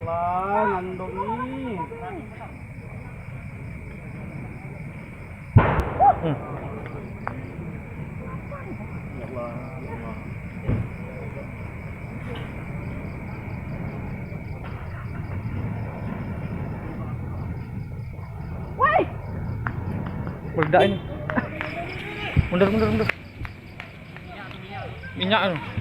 Lah, nandun ni. Ya Allah. Woi. Meledak ini. Mundur. Minyak tu.